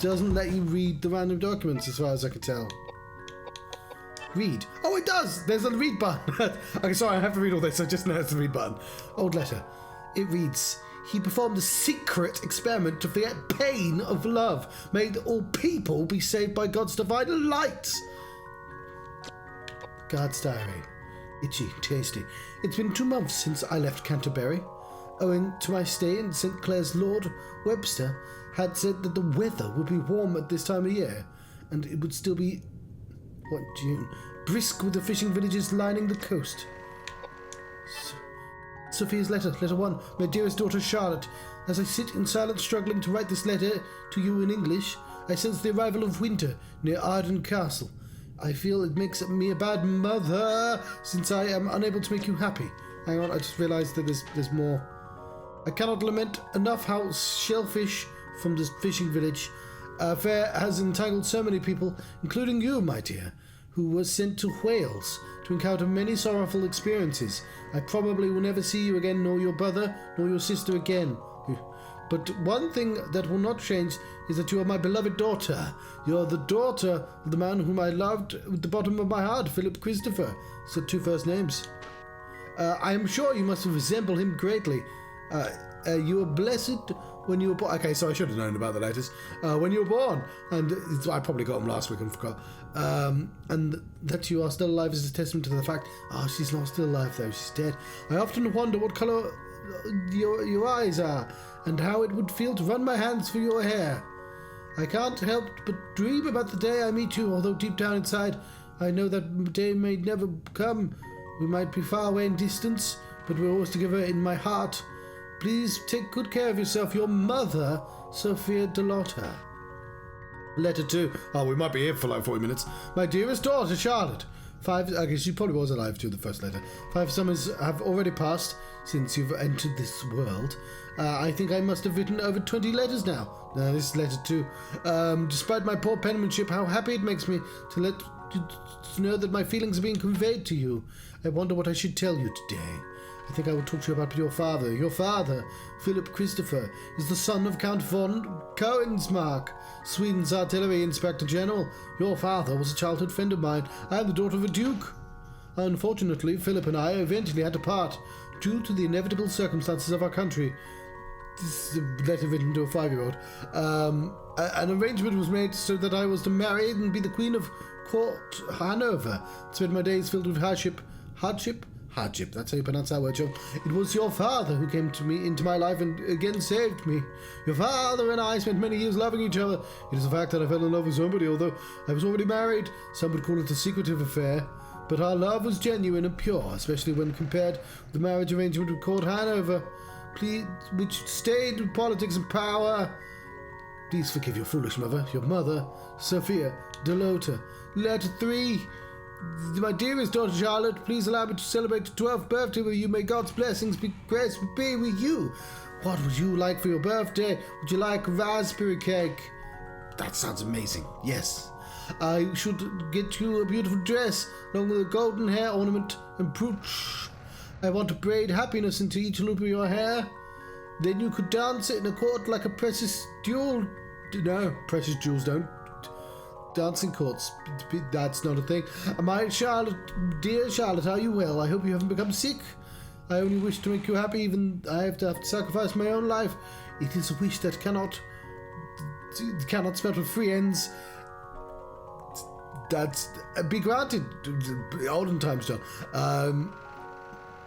doesn't let you read the random documents as far as I can tell. Read. Oh, it does! There's a read button. Okay, sorry, I have to read all this. I just noticed the read button. Old letter. It reads, he performed a secret experiment to forget pain of love, made all people be saved by God's divine light. God's diary. Itchy, tasty. It's been 2 months since I left Canterbury. Owing to my stay in St. Clair's, Lord Webster had said that the weather would be warm at this time of year, and it would still be, June, brisk with the fishing villages lining the coast. Sophia's letter, letter 1. My dearest daughter Charlotte, as I sit in silence struggling to write this letter to you in English, I sense the arrival of winter near Arden Castle. I feel it makes me a bad mother since I am unable to make you happy. Hang on, I just realised that there's more. I cannot lament enough how shellfish from this fishing village affair has entangled so many people, including you, my dear, who was sent to Wales to encounter many sorrowful experiences. I probably will never see you again, nor your brother, nor your sister again. But one thing that will not change is that you are my beloved daughter. You are the daughter of the man whom I loved with the bottom of my heart, Philip Christopher. So 2 first names. I am sure you must resemble him greatly. You were blessed when you were born. Okay, so I should have known about the letters. When you were born, and I probably got them last week and forgot. And that you are still alive is a testament to the fact. Oh, she's not still alive though; she's dead. I often wonder what colour your eyes are, and how it would feel to run my hands through your hair. I can't help but dream about the day I meet you, although deep down inside, I know that day may never come. We might be far away in distance, but we're always together in my heart. Please take good care of yourself. Your mother, Sophia Delotta. Letter 2. Oh, we might be here for like 40 minutes. My dearest daughter, Charlotte. I guess she probably was alive to the first letter. 5 summers have already passed since you've entered this world. I think I must have written over 20 letters now. This is letter 2. Despite my poor penmanship, how happy it makes me to know that my feelings are being conveyed to you. I wonder what I should tell you today. I think I will talk to you about your father. Your father, Philip Christopher, is the son of Count von Koenigsmark, Sweden's artillery inspector general. Your father was a childhood friend of mine. I am the daughter of a duke. Unfortunately, Philip and I eventually had to part due to the inevitable circumstances of our country. This is a letter written to a 5-year-old. An arrangement was made so that I was to marry and be the Queen of Court Hanover. Spend my days filled with hardship. Hardship, that's how you pronounce that word, Joe. It was your father who came into my life and again saved me. Your father and I spent many years loving each other. It is a fact that I fell in love with somebody, although I was already married. Some would call it a secretive affair. But our love was genuine and pure, especially when compared with the marriage arrangement with Court Hanover, which stayed with politics and power. Please forgive your foolish mother, your mother, Sophia Delotta. Letter 3. My dearest daughter Charlotte, please allow me to celebrate your 12th birthday with you. May God's blessings be with you. What would you like for your birthday? Would you like raspberry cake? That sounds amazing. Yes. I should get you a beautiful dress, along with a golden hair ornament and brooch. I want to braid happiness into each loop of your hair. Then you could dance it in a court like a precious jewel. No, precious jewels don't. Dancing courts, that's not a thing. My Charlotte, dear Charlotte, are you well? I hope you haven't become sick. I only wish to make you happy, even I have to sacrifice my own life. It is a wish that cannot spell with free ends. That's be granted. Olden times, John.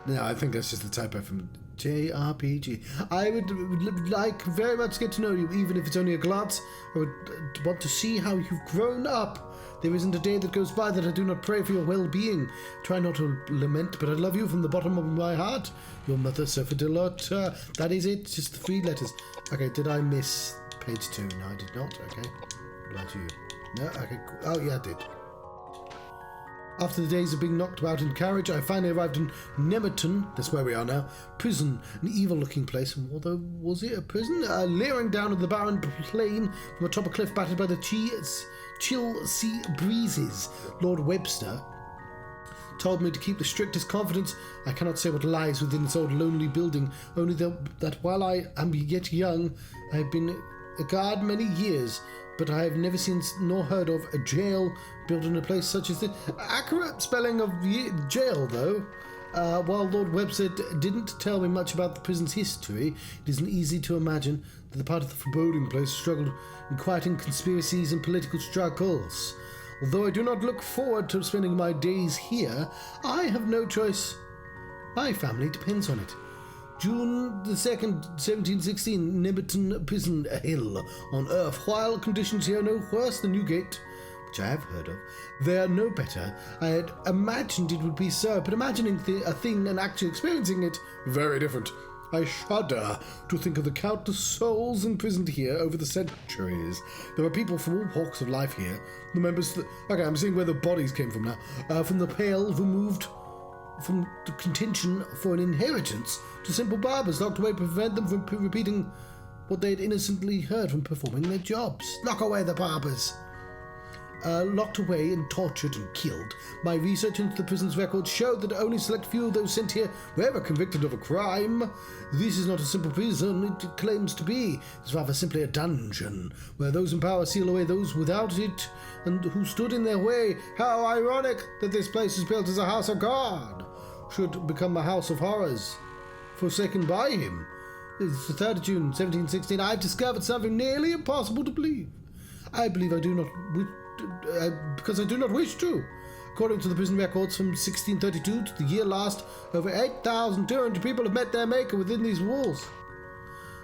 No, I think that's just a typo from JRPG. I would like very much to get to know you, even if it's only a glance. I would want to see how you've grown up. There isn't a day that goes by that I do not pray for your well-being. Try not to lament, but I love you from the bottom of my heart. Your mother, Sophie Delotta. That is it, just the 3 letters. Okay, did I miss page 2? No, I did not. Okay, glad you. No, okay, cool. Oh yeah, I did. After the days of being knocked about in carriage, I finally arrived in Nemerton, that's where we are now, prison, an evil-looking place, although was it a prison? Leering down at the barren plain from atop a cliff battered by the chill sea breezes. Lord Webster told me to keep the strictest confidence. I cannot say what lies within this old lonely building, only that while I am yet young, I have been a guard many years. but I have never seen nor heard of a jail built in a place such as this. Accurate spelling of jail, though. While Lord Webster didn't tell me much about the prison's history, it isn't easy to imagine that the part of the foreboding place struggled in quieting conspiracies and political struggles. Although I do not look forward to spending my days here, I have no choice. My family depends on it. June the 2nd, 1716, Nemerton Prison Hill on Earth. While conditions here are no worse than Newgate, which I have heard of, they are no better. I had imagined it would be so, but imagining a thing and actually experiencing it, very different. I shudder to think of the countless souls imprisoned here over the centuries. There are people from all walks of life here. The members... Okay, I'm seeing where the bodies came from now. From the pale, removed from the contention for an inheritance, to simple barbers locked away to prevent them from repeating what they had innocently heard from performing their jobs. Lock away the barbers. Locked away and tortured and killed. My research into the prison's records showed that only select few of those sent here were ever convicted of a crime. This is not a simple prison it claims to be. It's rather simply a dungeon, where those in power seal away those without it, and who stood in their way. How ironic that this place is built as a house of God should become a house of horrors, forsaken by him. It's the 3rd of June, 1716. I've discovered something nearly impossible to believe. I believe I do not... because I do not wish to. According to the prison records from 1632 to the year last, over 8,200 people have met their maker within these walls.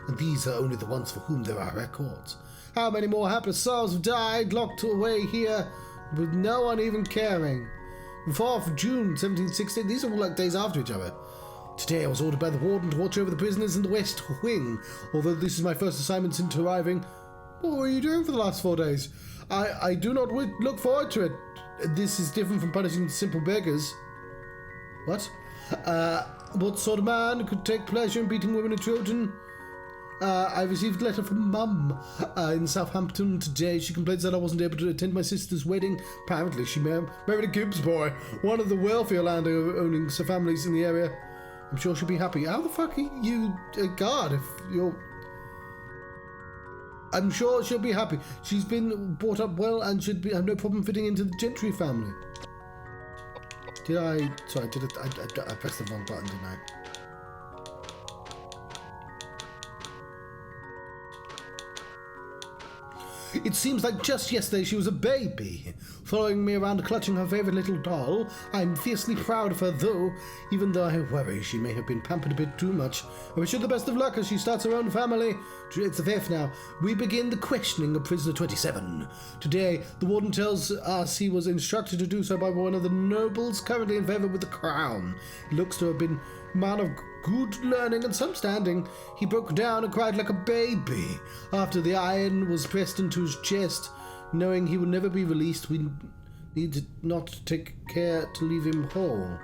And these are only the ones for whom there are records. How many more hapless souls have died, locked away here, with no one even caring? The 4th of June, 1716, these are all like days after each other. Today I was ordered by the warden to watch over the prisoners in the West Wing. Although this is my first assignment since arriving. What were you doing for the last 4 days? I do not look forward to it. This is different from punishing simple beggars. What? What sort of man could take pleasure in beating women and children? I received a letter from Mum in Southampton today. She complains that I wasn't able to attend my sister's wedding. Apparently she married a Gibbs boy, one of the wealthier landowning families in the area. I'm sure she'll be happy. How the fuck are you a guard if you're... I'm sure she'll be happy. She's been brought up well and should have no problem fitting into the gentry family. I pressed the wrong button, didn't I? It seems like just yesterday she was a baby, following me around clutching her favourite little doll. I'm fiercely proud of her though, even though I worry she may have been pampered a bit too much. I wish her the best of luck as she starts her own family. It's the 5th now. We begin the questioning of prisoner 27. Today, the warden tells us he was instructed to do so by one of the nobles currently in favour with the crown. He looks to have been a man of good learning and some standing. He broke down and cried like a baby after the iron was pressed into his chest. Knowing he would never be released, we need not to take care to leave him whole.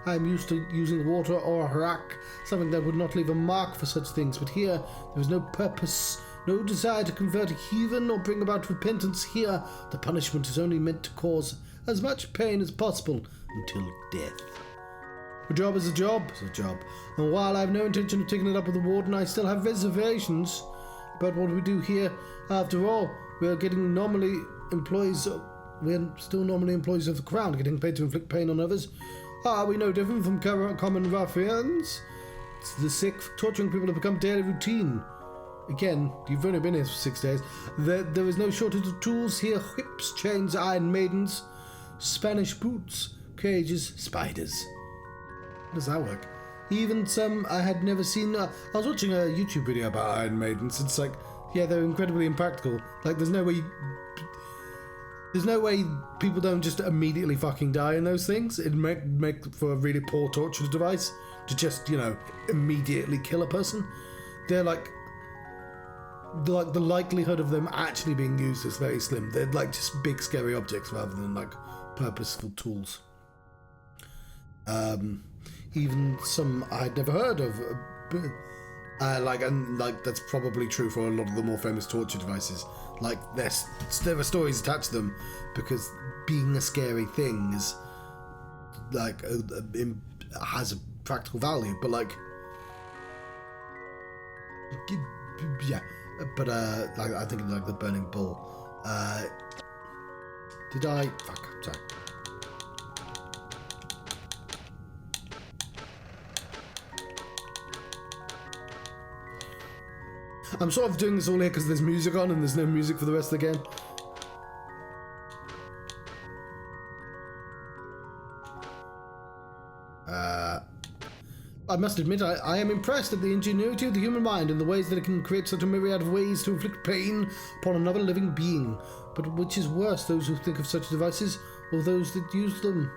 I am used to using water or a rack, something that would not leave a mark for such things, but here there is no purpose, no desire to convert a heathen or bring about repentance here. The punishment is only meant to cause as much pain as possible until death. A job is a job, and while I have no intention of taking it up with the warden, I still have reservations about what we do here. After all, we are still normally employees of the crown, getting paid to inflict pain on others. Are we no different from common ruffians? It's the sick, torturing people have become daily routine. Again, you've only been here for 6 days. There is no shortage of tools here: whips, chains, iron maidens, Spanish boots, cages, spiders. How does that work? Even some I had never seen. I was watching a YouTube video about Iron Maidens. It's like, yeah, they're incredibly impractical. Like, there's no way people don't just immediately fucking die in those things. It'd make for a really poor torture device to just, immediately kill a person. They're like the likelihood of them actually being used is very slim. They're like just big scary objects rather than like purposeful tools. Even some I'd never heard of. That's probably true for a lot of the more famous torture devices. Like, there are stories attached to them because being a scary thing is like has a practical value. But like, yeah. But I think like the burning bull Did I? Fuck, sorry. I'm sort of doing this all here because there's music on and there's no music for the rest of the game. I must admit, I am impressed at the ingenuity of the human mind and the ways that it can create such a myriad of ways to inflict pain upon another living being. But which is worse, those who think of such devices or those that use them?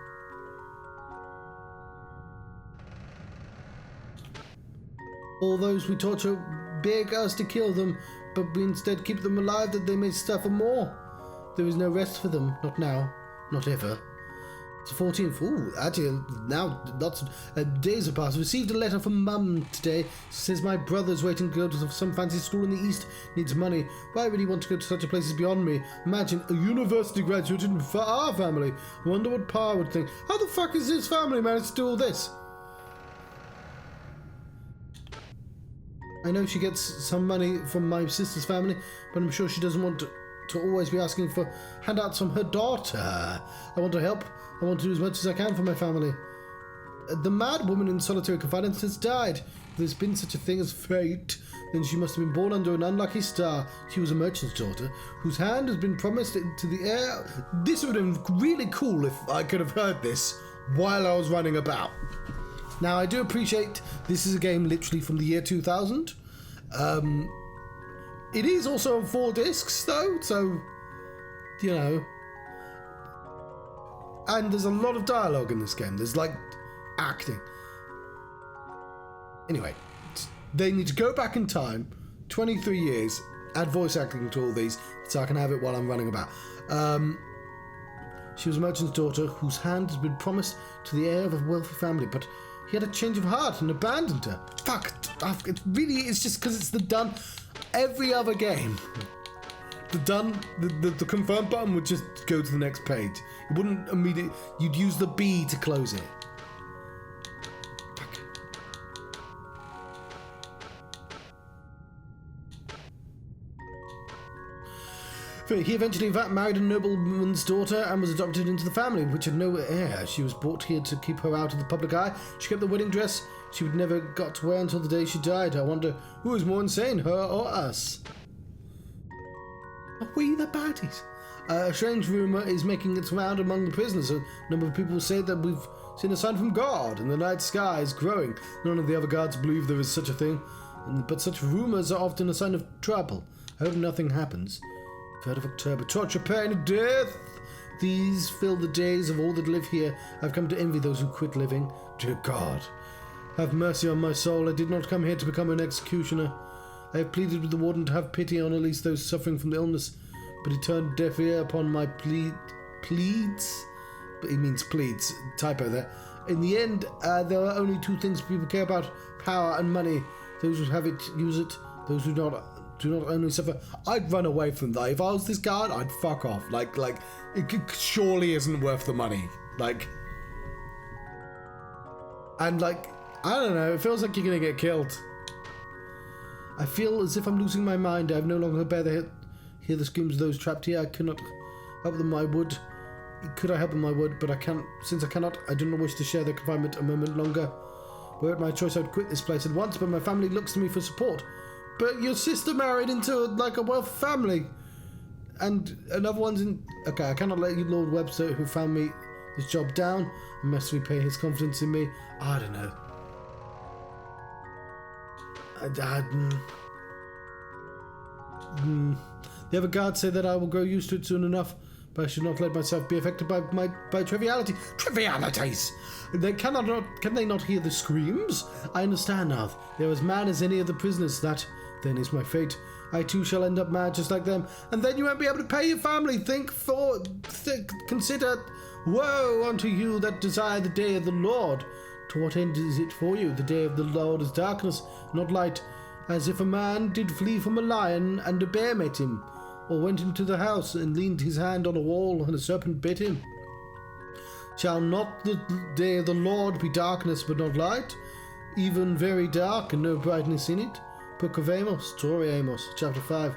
All those we torture beg us to kill them, but we instead keep them alive that they may suffer more. There is no rest for them, not now, not ever. It's the 14th. Ooh, actually, now lots of days have passed. I received a letter from Mum today. She says my brother's waiting to go to some fancy school in the East, needs money. But I really want to go to such a place is beyond me. Imagine a university graduate in our family. I wonder what Pa would think. How the fuck is his family managed to do all this? I know she gets some money from my sister's family, but I'm sure she doesn't want to always be asking for handouts from her daughter. I want to help. I want to do as much as I can for my family. The mad woman in solitary confinement has died. If there's been such a thing as fate, then she must have been born under an unlucky star. She was a merchant's daughter, whose hand has been promised to the heir. This would have been really cool if I could have heard this while I was running about. Now, I do appreciate this is a game literally from the year 2000. It is also on 4 discs, though, so, you know. And there's a lot of dialogue in this game. There's, like, acting. Anyway, they need to go back in time, 23 years, add voice acting to all these, so I can have it while I'm running about. She was a merchant's daughter whose hand has been promised to the heir of a wealthy family, but he had a change of heart and abandoned her. Fuck, it's just because it's the done. Every other game, the confirm button would just go to the next page. It wouldn't immediately, you'd use the B to close it. He eventually married a nobleman's daughter and was adopted into the family, which had no heir. She was brought here to keep her out of the public eye. She kept the wedding dress she would never got to wear until the day she died. I wonder who is more insane, her or us? Are we the baddies? A strange rumour is making its round among the prisoners. A number of people say that we've seen a sign from God, and the night sky is growing. None of the other guards believe there is such a thing, but such rumours are often a sign of trouble. I hope nothing happens. 3rd of October. Torture, pain, and death. These fill the days of all that live here. I've come to envy those who quit living. Dear God, have mercy on my soul. I did not come here to become an executioner. I have pleaded with the warden to have pity on at least those suffering from the illness, but he turned deaf ear upon my pleads? But he means pleads. Typo there. In the end, there are only 2 things people care about: power and money. Those who have it, use it. Those who do not only suffer. I'd run away from that. If I was this guard, I'd fuck off. Like it surely isn't worth the money. And I don't know, it feels like you're gonna get killed. I feel as if I'm losing my mind. I no longer hear the screams of those trapped here. I cannot help them, I would. Could I help them, I would, but I can't. Since I cannot, I do not wish to share their confinement a moment longer. Were it my choice, I would quit this place at once, but my family looks to me for support. But your sister married into a wealthy family, and another one's in. Okay, I cannot let you, Lord Webster, who found me this job, down. I must repay his confidence in me. I don't know. The other guards say that I will grow used to it soon enough, but I should not let myself be affected by triviality. Trivialities! Can they not hear the screams? I understand now. They're as mad as any of the prisoners. That, then, is my fate. I too shall end up mad just like them, and then you won't be able to pay your family. Consider, woe unto you that desire the day of the Lord. To what end is it for you? The day of the Lord is darkness, not light, as if a man did flee from a lion and a bear met him, or went into the house and leaned his hand on a wall and a serpent bit him. Shall not the day of the Lord be darkness but not light, even very dark and no brightness in it? Book of Amos, Story Amos, chapter 5.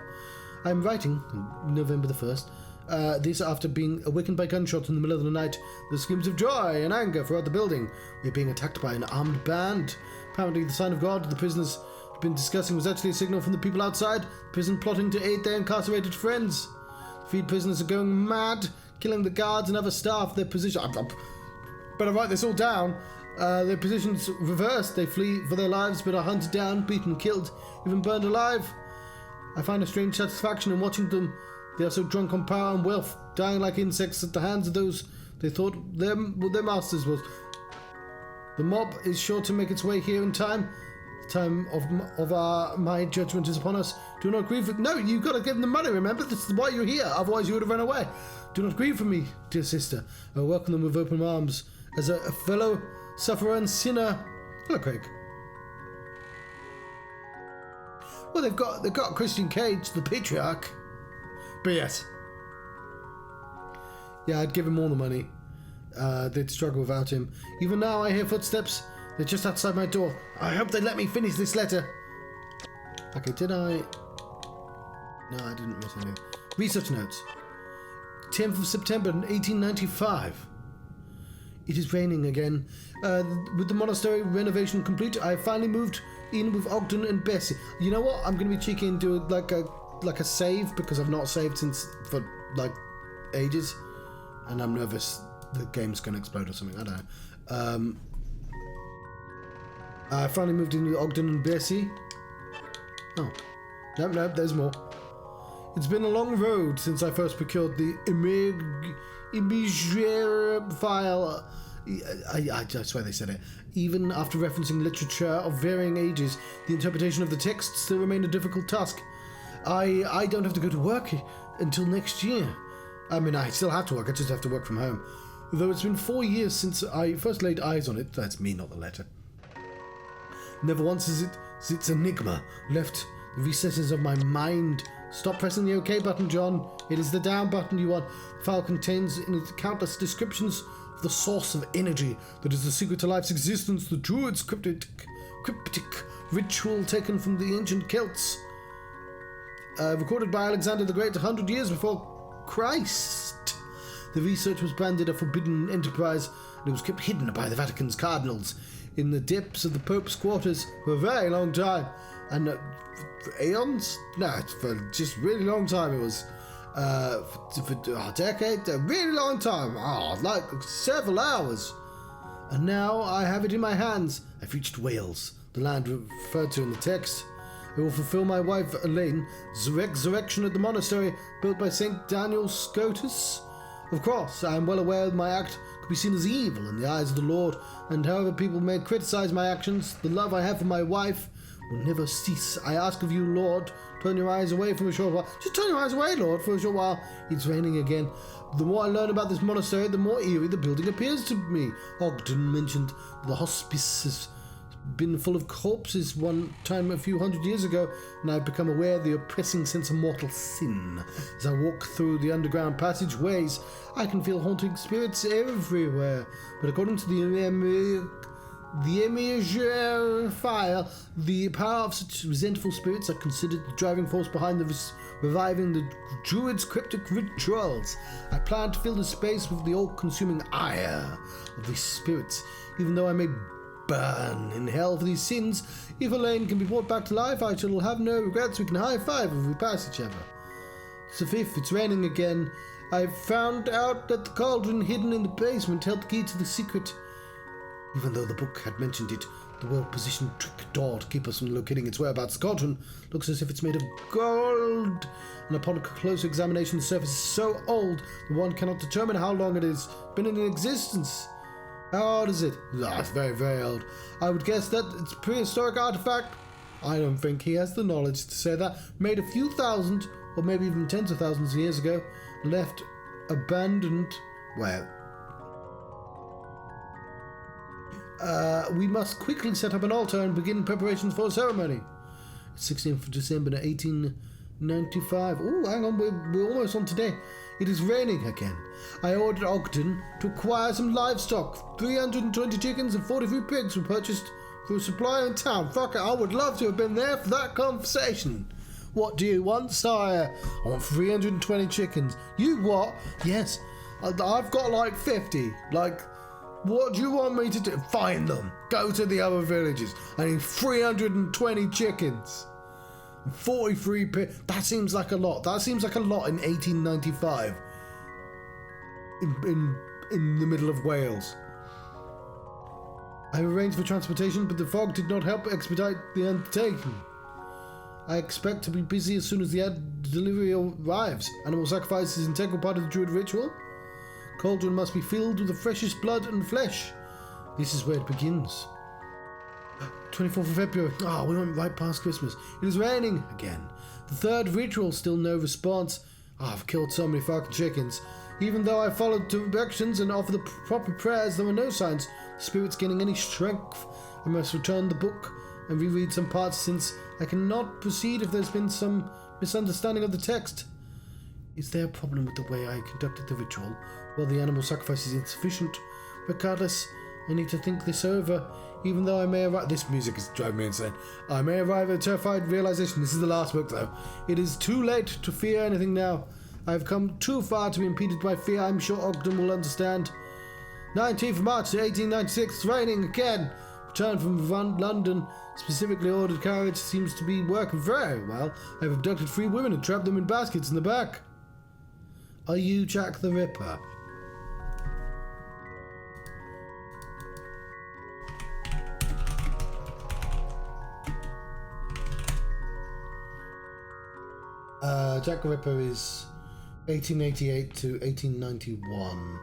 I'm writing, November the 1st, this after being awakened by gunshots in the middle of the night. The screams of joy and anger throughout the building. We're being attacked by an armed band. Apparently the sign of God the prisoners had been discussing was actually a signal from the people outside the prison plotting to aid their incarcerated friends. The freed prisoners are going mad, killing the guards and other staff. Their position... Better write this all down. Their positions reversed. They flee for their lives but are hunted down, beaten, killed, even burned alive. I find a strange satisfaction in watching them. They are so drunk on power and wealth, dying like insects at the hands of those they thought their masters was. The mob is sure to make its way here in time. The time of my judgment is upon us. Do not grieve. No, you've got to give them the money, remember? This is why you're here. Otherwise you would have run away. Do not grieve for me, dear sister. I welcome them with open arms. As a fellow sufferer and sinner. Hello, Craig. Well, they've got Christian Cage, the patriarch. But yes. Yeah, I'd give him all the money. They'd struggle without him. Even now I hear footsteps. They're just outside my door. I hope they let me finish this letter. Okay, did I... No, I didn't miss anything. Research notes. 10th of September 1895. It is raining again. With the monastery renovation complete, I finally moved in with Ogden and Bessie. You know what? I'm going to be cheeky and do like a save, because I've not saved for like ages, and I'm nervous the game's going to explode or something. I don't know. I finally moved in with Ogden and Bessie. Oh, no, there's more. It's been a long road since I first procured the imagery file. I swear they said it. Even after referencing literature of varying ages, the interpretation of the text still remained a difficult task. I don't have to go to work until next year. I mean, I still have to work, I just have to work from home. Though it's been 4 years since I first laid eyes on it. That's me, not the letter. Never once has its enigma left the recesses of my mind. Stop pressing the OK button, John. It is the down button you want. The file contains in it countless descriptions of the source of energy that is the secret to life's existence, the Druid's cryptic ritual taken from the ancient Celts, recorded by Alexander the Great 100 years before Christ. The research was branded a forbidden enterprise, and it was kept hidden by the Vatican's cardinals in the depths of the Pope's quarters for a very long time. And for aeons? No, for just a really long time it was. For a decade, a really long time. Like several hours. And now I have it in my hands. I've reached Wales, the land referred to in the text. I will fulfill my wife Elaine's resurrection at the monastery built by St. Daniel Scotus. Of course, I am well aware that my act could be seen as evil in the eyes of the Lord, and however people may criticize my actions, the love I have for my wife will never cease. I ask of you, Lord, turn your eyes away for a short while. Just turn your eyes away, Lord, for a short while. It's raining again. The more I learn about this monastery, the more eerie the building appears to me. Ogden mentioned the hospice has been full of corpses one time a few hundred years ago, and I've become aware of the oppressing sense of mortal sin. As I walk through the underground passageways, I can feel haunting spirits everywhere. But according to the Imagery file, the power of such resentful spirits are considered the driving force behind reviving the Druid's cryptic rituals. I plan to fill the space with the all-consuming ire of these spirits, even though I may burn in hell for these sins. If Elaine can be brought back to life, I shall have no regrets. We can high-five if we pass each other. It's the 5th, it's raining again. I've found out that the cauldron hidden in the basement held the key to the secret. Even though the book had mentioned it, the well-positioned trick door to keep us from locating its whereabouts. The cauldron looks as if it's made of gold, and upon a closer examination the surface is so old that one cannot determine how long it has been in existence. How old is it? It's very, very old. I would guess that it's a prehistoric artifact. I don't think he has the knowledge to say that. Made a few thousand, or maybe even tens of thousands of years ago. Left abandoned. Well, we must quickly set up an altar and begin preparations for a ceremony. It's 16th of December 1895. Oh, hang on, we're almost on today. It is raining again. I ordered Ogden to acquire some livestock. 320 chickens and 43 pigs were purchased through a supplier in town. Fuck it, I would love to have been there for that conversation. What do you want, sire? I want 320 chickens. You what? Yes, I've got like 50. Like, what do you want me to do? Find them. Go to the other villages. I need 320 chickens. 43 that seems like a lot. That seems like a lot in 1895. In the middle of Wales. I arranged for transportation, but the fog did not help expedite the undertaking. I expect to be busy as soon as the delivery arrives. Animal sacrifice is an integral part of the Druid ritual. Cauldron must be filled with the freshest blood and flesh. This is where it begins. 24th of February. We went right past Christmas. It is raining again. The third ritual, still no response. I've killed so many fucking chickens. Even though I followed directions and offered the proper prayers, there were no signs the spirit's gaining any strength. I must return the book and reread some parts, since I cannot proceed if there's been some misunderstanding of the text. Is there a problem with the way I conducted the ritual? Well, the animal sacrifice is insufficient. Regardless, I need to think this over. Even though I may arrive... This music is driving me insane. I may arrive at a terrified realization. This is the last book, though. It is too late to fear anything now. I have come too far to be impeded by fear. I'm sure Ogden will understand. 19th of March 1896. It's raining again. Returned from London. Specifically ordered carriage seems to be working very well. I have abducted 3 women and trapped them in baskets in the back. Are you Jack the Ripper? Jack the Ripper is 1888 to 1891.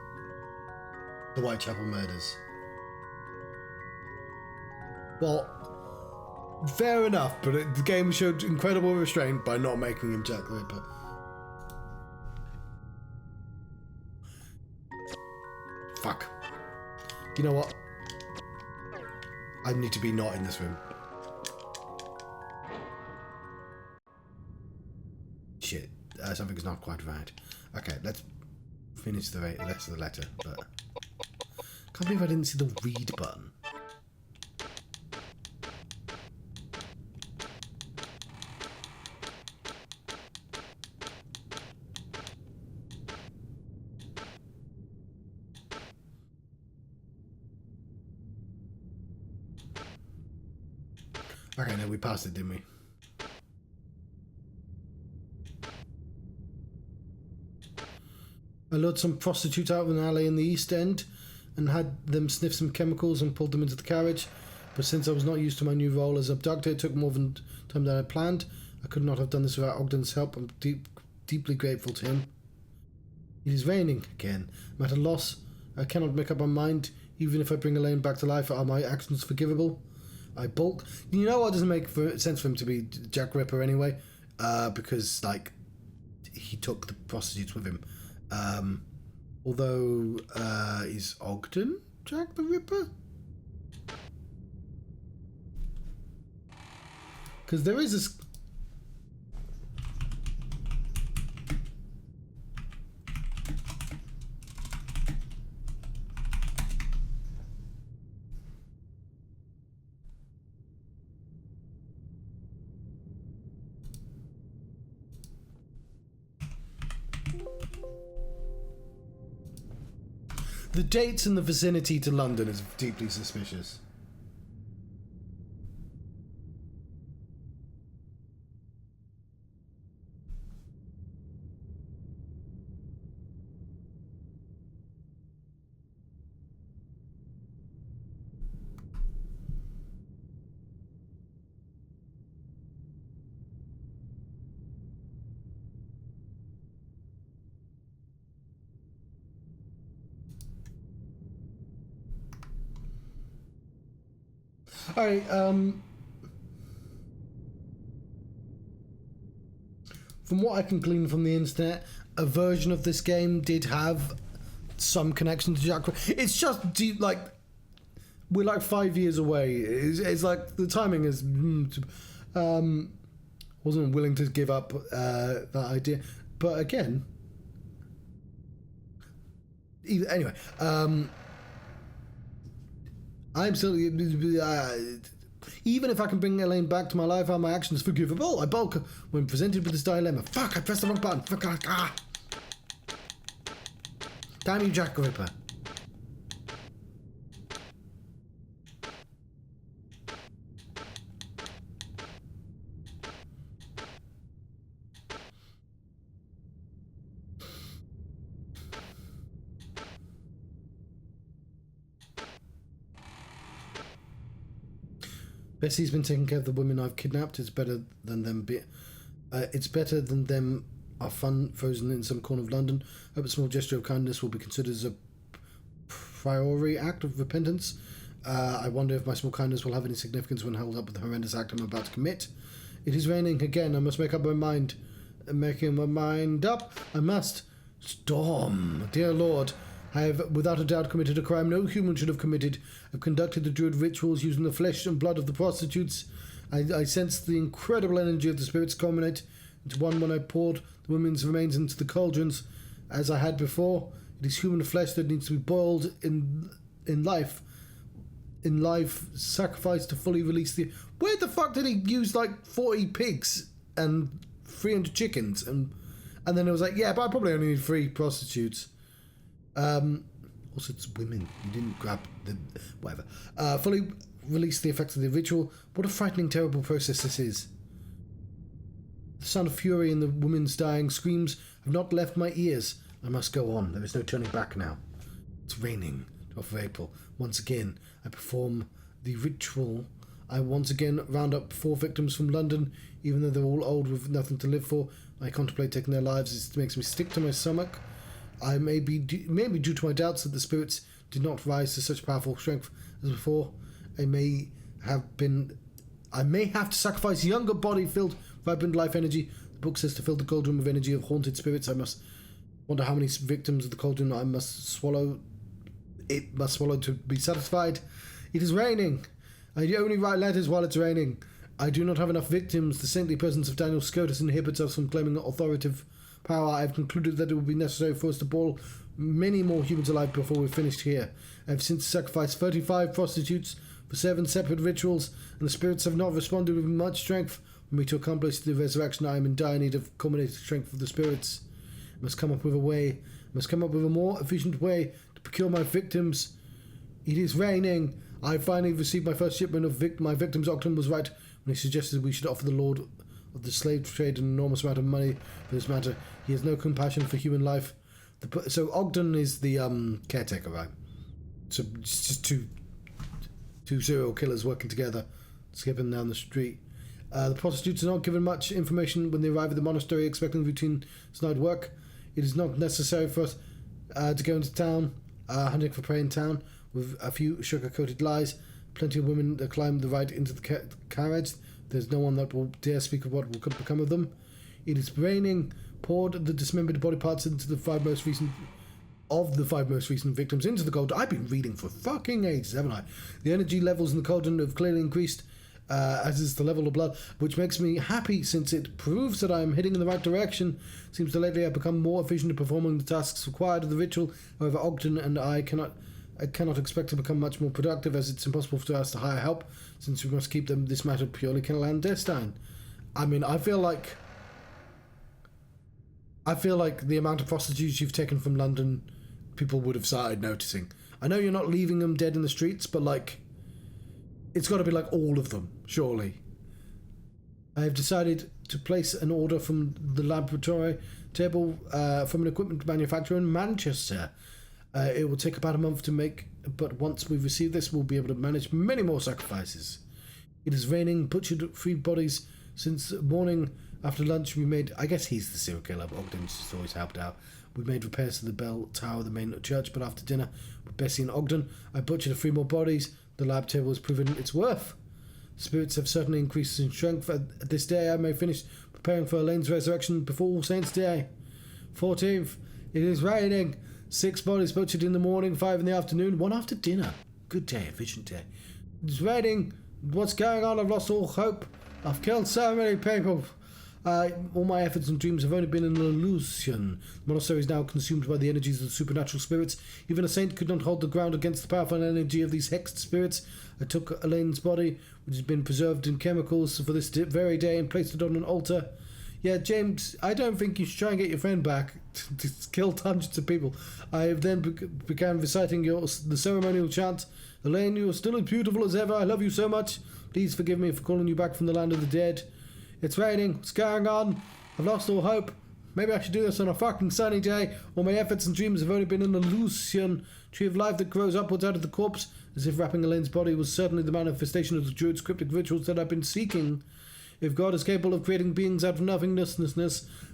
The Whitechapel murders. Well, fair enough, but the game showed incredible restraint by not making him Jack the Ripper. Fuck. You know what? I need to be not in this room. Shit. Something's not quite right. Okay, let's finish the rest of the letter. But can't believe I didn't see the read button. Okay, no, we passed it, didn't we? I lured some prostitutes out of an alley in the East End and had them sniff some chemicals and pulled them into the carriage. But since I was not used to my new role as abductor, it took more time than I planned. I could not have done this without Ogden's help. I'm deeply grateful to him. It is raining again. I'm at a loss. I cannot make up my mind. Even if I bring Elaine back to life, are my actions forgivable? I bulk. You know what doesn't make sense for him to be Jack Ripper anyway? Because, like, he took the prostitutes with him. Although, is Ogden Jack the Ripper? Because there is this... The dates in the vicinity to London is deeply suspicious. Alright, from what I can glean from the internet, a version of this game did have some connection to Jack. It's just deep, like, we're like 5 years away. It's like the timing is wasn't willing to give up that idea, but again, anyway, I'm still Even if I can bring Elaine back to my life, are my actions forgivable? I balk when presented with this dilemma. Fuck, I pressed the wrong button. Fuck, ah. Damn you, Jack Ripper. Bessie's been taking care of the women I've kidnapped. It's better than them are frozen in some corner of London. I hope a small gesture of kindness will be considered as a priori act of repentance. I wonder if my small kindness will have any significance when held up with the horrendous act I'm about to commit. It is raining again. I must make up my mind. Making my mind up. I must. Storm. Dear Lord, I have without a doubt committed a crime no human should have committed. I've conducted the druid rituals using the flesh and blood of the prostitutes. I sensed the incredible energy of the spirits culminate into one when I poured the women's remains into the cauldrons, as I had before. It is human flesh that needs to be boiled in life, sacrificed to fully release the... Where the fuck did he use like 40 pigs and 300 chickens? And then it was like, yeah, but I probably only need 3 prostitutes. Also, it's women. You didn't grab the... whatever. Fully release the effects of the ritual. What a frightening, terrible process this is. The sound of fury and the woman's dying screams have not left my ears. I must go on. There is no turning back now. It's raining. 12th of April. Once again, I perform the ritual. I once again round up 4 victims from London, even though they're all old with nothing to live for. I contemplate taking their lives. It makes me sick to my stomach. I may be due to my doubts that the spirits did not rise to such powerful strength as before. I may have to sacrifice younger body filled vibrant life energy. The book says to fill the cauldron with energy of haunted spirits. I must wonder how many victims of the cauldron I must swallow. It must swallow to be satisfied. It is raining. I only write letters while it's raining. I do not have enough victims. The saintly presence of Daniel Scotus inhibits us from claiming authoritative power. I have concluded that it will be necessary for us to boil many more humans alive before we're finished here. I have since sacrificed 35 prostitutes for 7 separate rituals, and the spirits have not responded with much strength for me to accomplish the resurrection. I am in dire need of culminating strength of the spirits. I must come up with a more efficient way to procure my victims. It is raining. I finally received my first shipment of my victims. Ogden was right when he suggested we should offer the Lord of the slave trade an enormous amount of money for this matter. He has no compassion for human life. So Ogden is the caretaker, right? So it's just two serial killers working together, skipping down the street. The prostitutes are not given much information when they arrive at the monastery, expecting routine snide work. It is not necessary for us to go into town, hunting for prey in town, with a few sugar-coated lies. Plenty of women that climb the right into the carriage. There's no one that will dare speak of what will become of them. It is raining. Poured the dismembered body parts into the 5 most recent victims into the cauldron. I've been reading for fucking ages, haven't I? The energy levels in the cauldron have clearly increased, as is the level of blood, which makes me happy since it proves that I am heading in the right direction. Seems that lately I've become more efficient at performing the tasks required of the ritual. However, Ogden and I cannot expect to become much more productive, as it's impossible for us to hire help, since we must keep this matter purely clandestine. I mean, I feel like the amount of prostitutes you've taken from London, people would have started noticing. I know you're not leaving them dead in the streets, but like, it's got to be like all of them, surely. I have decided to place an order from the laboratory table from an equipment manufacturer in Manchester. It will take about a month to make, but once we've received this, we'll be able to manage many more sacrifices. It is raining, butchered 3 bodies since morning. After lunch, we made... I guess he's the serial killer, but Ogden's just always helped out. We made repairs to the bell tower of the main church, but after dinner with Bessie and Ogden, I butchered 3 more bodies. The lab table has proven its worth. Spirits have certainly increased in strength. At this day, I may finish preparing for Elaine's resurrection before All Saints' Day. 14th, it is raining. 6 bodies butchered in the morning, 5 in the afternoon, 1 after dinner. Good day, efficient day. It's raining. What's going on? I've lost all hope. I've killed so many people. All my efforts and dreams have only been an illusion. The monastery is now consumed by the energies of the supernatural spirits. Even a saint could not hold the ground against the powerful energy of these hexed spirits. I took Elaine's body, which has been preserved in chemicals for this very day, and placed it on an altar. Yeah, James, I don't think you should try and get your friend back to kill hundreds of people. I then began reciting the ceremonial chant. Elaine, you are still as beautiful as ever. I love you so much. Please forgive me for calling you back from the land of the dead. It's raining. What's going on? I've lost all hope. Maybe I should do this on a fucking sunny day. All my efforts and dreams have only been an illusion. Tree of life that grows upwards out of the corpse, as if wrapping Elaine's body was certainly the manifestation of the druid's cryptic rituals that I've been seeking. If God is capable of creating beings out of nothingness,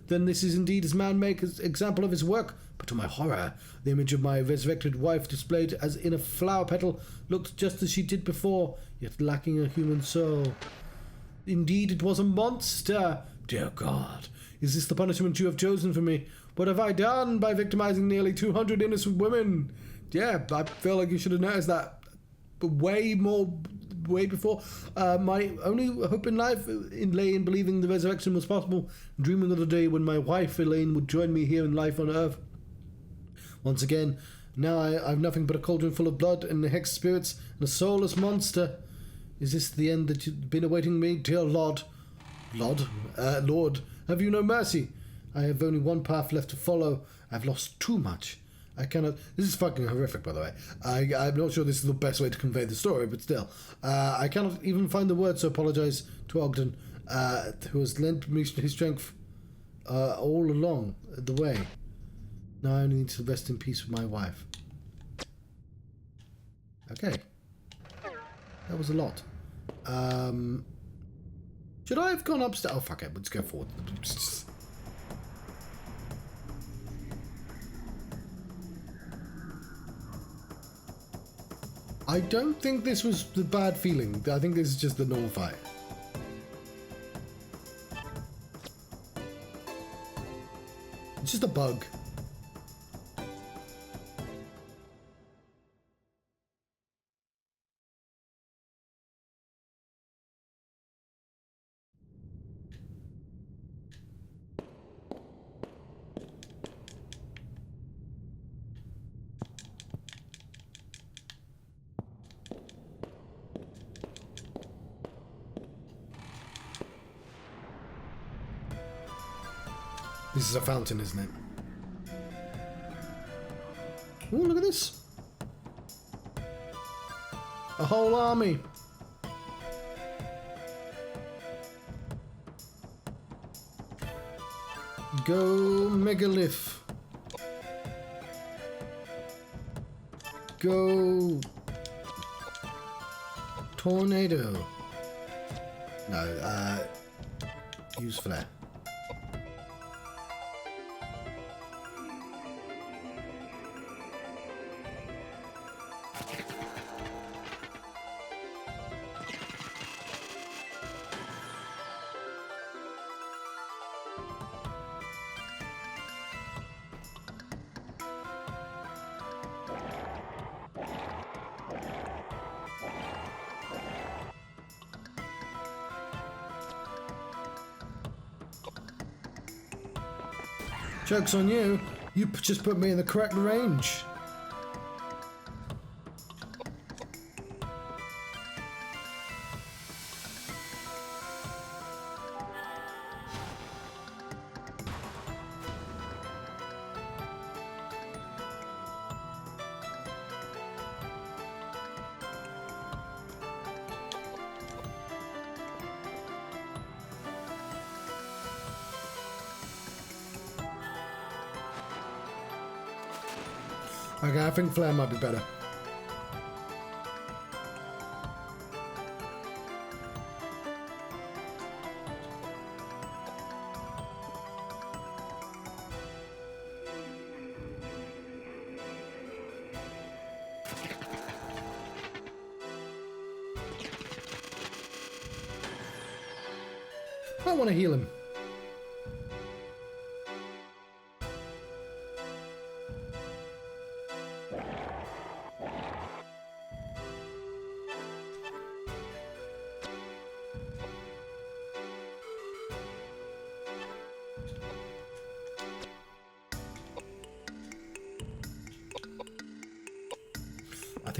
then this is indeed his man-made example of his work. But to my horror, the image of my resurrected wife, displayed as in a flower petal, looked just as she did before, yet lacking a human soul. Indeed, it was a monster. Dear God, is this the punishment you have chosen for me? What have I done by victimizing nearly 200 innocent women? Yeah, I feel like you should have noticed that way before. My only hope in life lay in believing the resurrection was possible, and dreaming of the day when my wife Elaine would join me here in life on Earth. Once again, now I've nothing but a cauldron full of blood and the hexed spirits and a soulless monster. Is this the end that you've been awaiting me, dear Lord? Lord, have you no mercy? I have only one path left to follow. I've lost too much. I cannot... This is fucking horrific, by the way. I'm not sure this is the best way to convey the story, but still. I cannot even find the words to apologise to Ogden, who has lent me his strength all along the way. Now I only need to rest in peace with my wife. Okay. That was a lot. Should I have gone upstairs? Oh, fuck it. Let's go forward. I don't think this was the bad feeling. I think this is just the normal fight. It's just a bug. This is a fountain, isn't it? Oh, look at this. A whole army. Go Megalith. Go Tornado. No, use Flare. Joke's on you. You just put me in the correct range. Okay, I think Flare might be better. I want to heal him.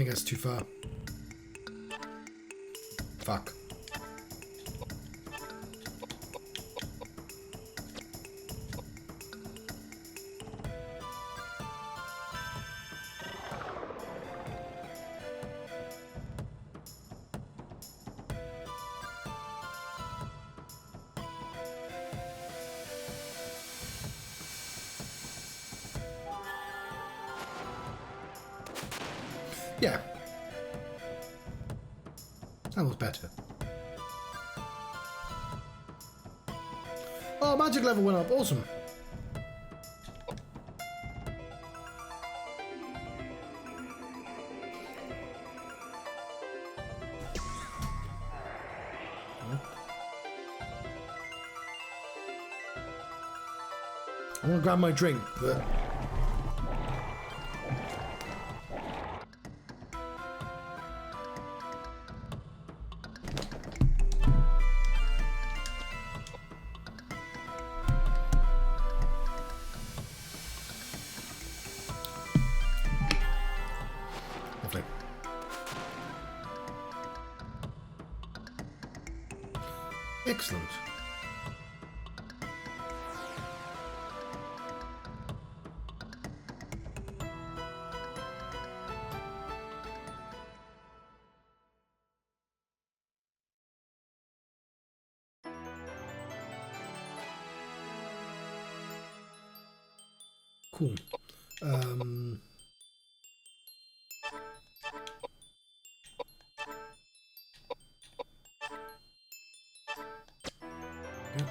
think that's too far. Fuck. Yeah. That was better. Oh, magic level went up. Awesome. I want to grab my drink, but... Lovely. Excellent. Cool. Yeah.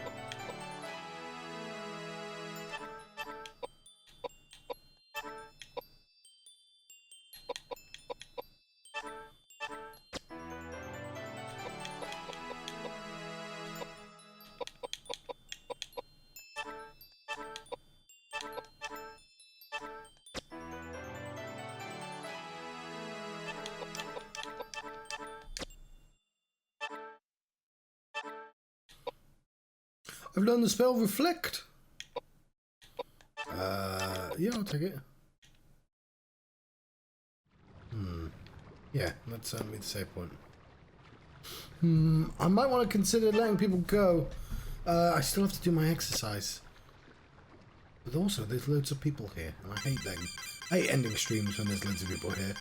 I've learned the spell Reflect. Yeah, I'll take it. Yeah, that's certainly the save point. I might want to consider letting people go. I still have to do my exercise. But also, there's loads of people here, and I hate them. I hate ending streams when there's loads of people here.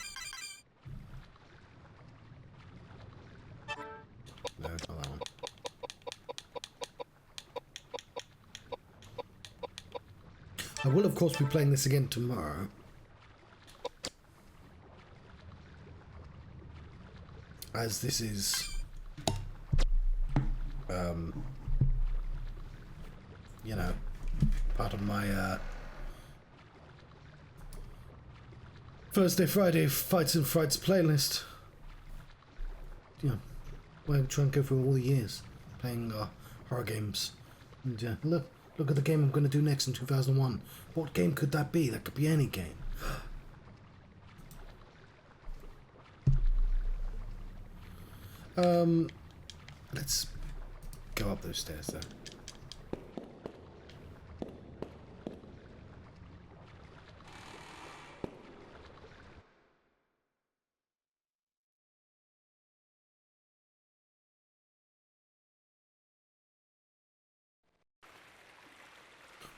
No, not that one. I will, of course, be playing this again tomorrow. As this is... you know, part of my Thursday, Friday Fights and Frights playlist. Yeah, where we try and go through all the years playing horror games. And look at the game I'm going to do next in 2001. What game could that be? That could be any game. Let's go up those stairs though.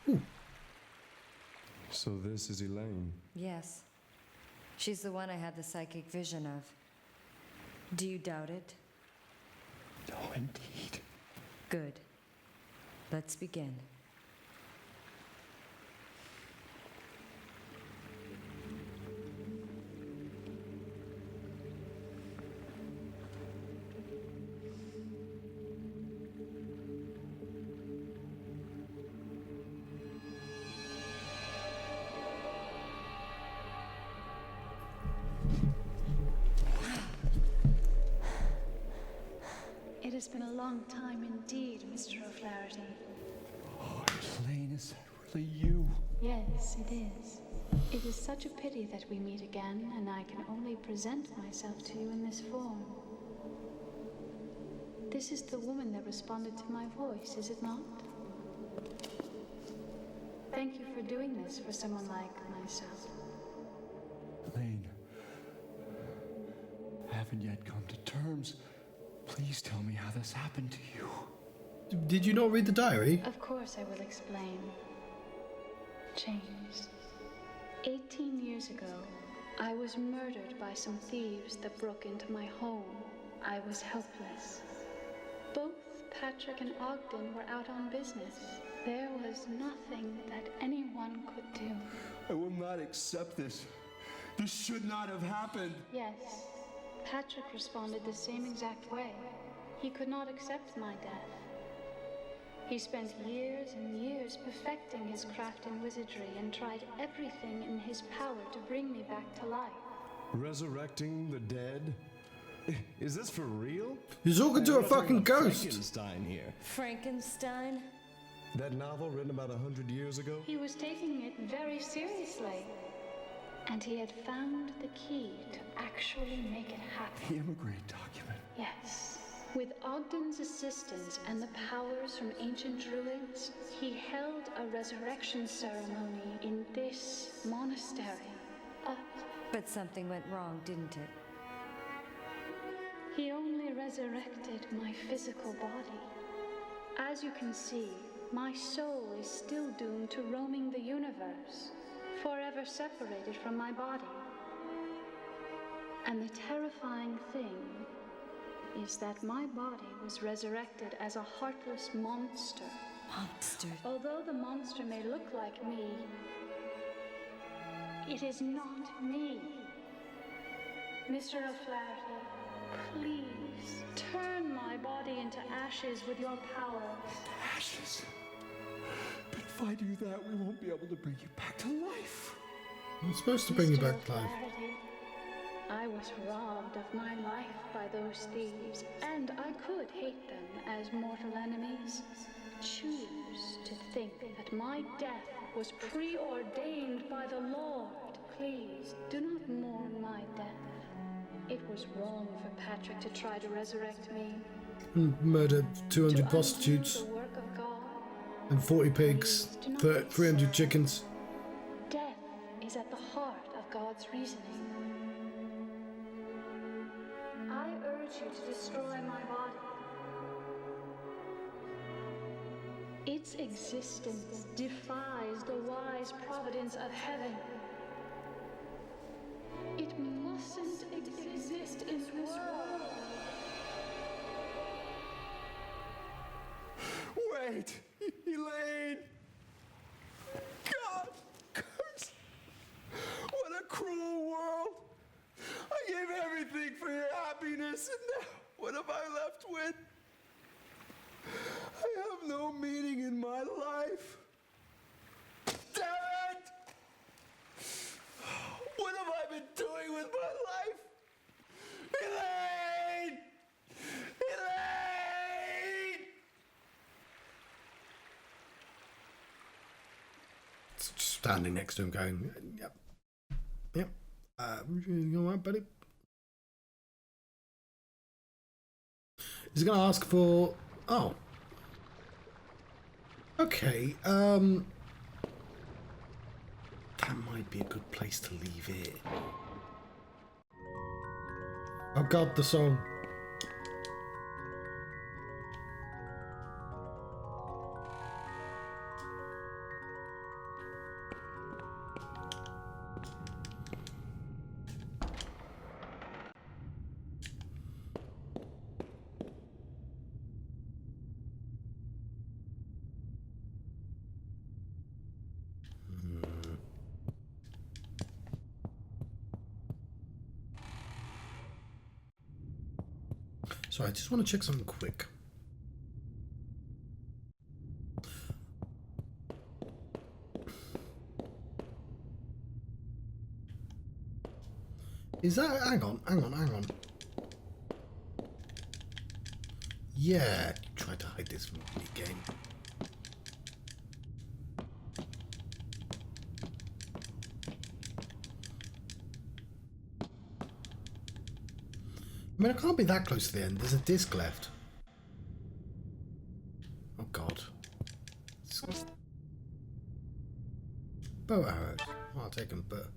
Ooh. So this is Elaine. Yes. She's the one I had the psychic vision of. Do you doubt it? No, indeed. Good. Let's begin. It has been a long time indeed, Mr. O'Flaherty. Oh, Elaine, is that really you? Yes, it is. It is such a pity that we meet again, and I can only present myself to you in this form. This is the woman that responded to my voice, is it not? Thank you for doing this for someone like myself. Elaine, haven't yet come to terms. Please tell me how this happened to you. Did you not read the diary? Of course I will explain. James, 18 years ago, I was murdered by some thieves that broke into my home. I was helpless. Both Patrick and Ogden were out on business. There was nothing that anyone could do. I will not accept this. This should not have happened. Yes, Patrick responded the same exact way. He could not accept my death. He spent years and years perfecting his craft in wizardry and tried everything in his power to bring me back to life. Resurrecting the dead? Is this for real? He's talking to a fucking ghost. Frankenstein here. Frankenstein? That novel written about 100 years ago? He was taking it very seriously. And he had found the key to actually make it happen. The immigrant document. Yes. With Ogden's assistance and the powers from ancient druids, he held a resurrection ceremony in this monastery. But something went wrong, didn't it? He only resurrected my physical body. As you can see, my soul is still doomed to roaming the universe, forever separated from my body. And the terrifying thing is that my body was resurrected as a heartless monster. Monster. Although the monster may look like me, it is not me. Mr. O'Flaherty, please turn my body into ashes with your power. Ashes. But if I do that, we won't be able to bring you back to life. I'm supposed to bring you back to life. O'Flaherty, I was robbed of my life by those thieves, and I could hate them as mortal enemies. Choose to think that my death was preordained by the Lord. Please, do not mourn my death. It was wrong for Patrick to try to resurrect me. Murder 200 To prostitutes undo the work of God. and 40 pigs, 300 chickens. Death is at the heart of God's reasoning. I urge you to destroy my body. Its existence defies the wise providence of heaven. It mustn't exist in this world. Wait! Elaine! God! Curse! What a cruel world! I gave everything for your happiness, and now what have I left with? I have no meaning in my life. Damn it! What have I been doing with my life? Elaine! Elaine! Just standing next to him going, yep. Yep. You alright, buddy? He's going to ask for... Oh. Okay, that might be a good place to leave it. Oh god, the song. So I just want to check something quick. Is that... Hang on. Yeah, try to hide this from me again. I mean, I can't be that close to the end. There's a disc left. Oh, God. Bow arrows. I'll take them, but...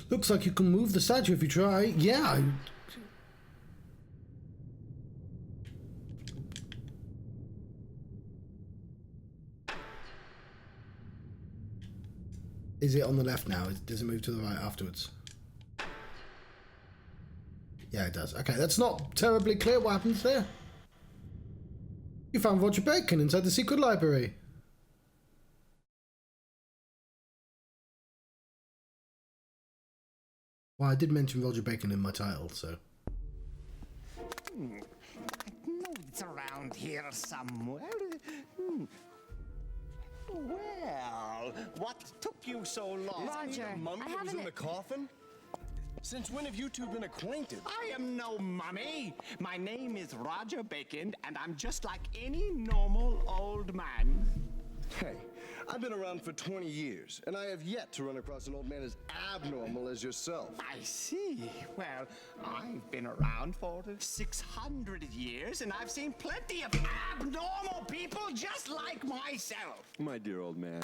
Looks like you can move the statue if you try. Yeah. Is it on the left now? Does it move to the right afterwards? Yeah, it does. Okay, that's not terribly clear what happens there. You found Roger Bacon inside the secret library. Well, I did mention Roger Bacon in my title, so... I know it's around here somewhere. Well, what took you so long? Roger, The mummy I that was haven't... in the coffin? Since when have you two been acquainted? I am no mummy. My name is Roger Bacon, and I'm just like any normal old man. Hey, I've been around for 20 years, and I have yet to run across an old man as abnormal as yourself. I see. Well, I've been around for 600 years, and I've seen plenty of abnormal people just like myself. My dear old man,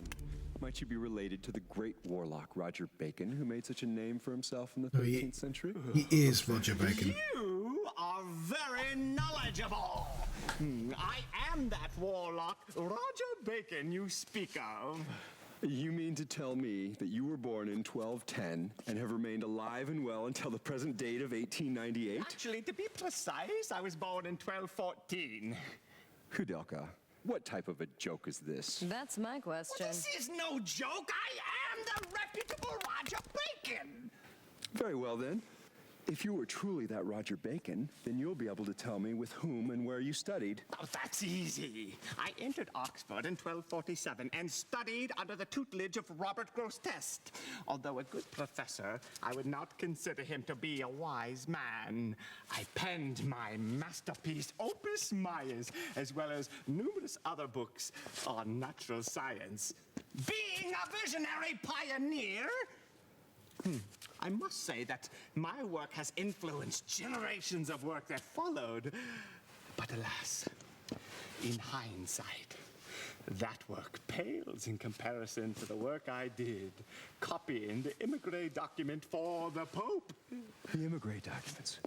might you be related to the great warlock Roger Bacon, who made such a name for himself in the 13th century? He is Roger Bacon. You are very knowledgeable. I am that warlock, Roger Bacon, you speak of. You mean to tell me that you were born in 1210 and have remained alive and well until the present date of 1898? Actually, to be precise, I was born in 1214. Koudelka, what type of a joke is this? That's my question. This is no joke. I am the reputable Roger Bacon. Very well then. If you were truly that Roger Bacon, then you'll be able to tell me with whom and where you studied. Oh, that's easy. I entered Oxford in 1247 and studied under the tutelage of Robert Grosseteste. Although a good professor, I would not consider him to be a wise man. I penned my masterpiece, Opus Maius, as well as numerous other books on natural science. Being a visionary pioneer, I must say that my work has influenced generations of work that followed. But alas, in hindsight, that work pales in comparison to the work I did, copying the emigre document for the Pope. The emigre documents.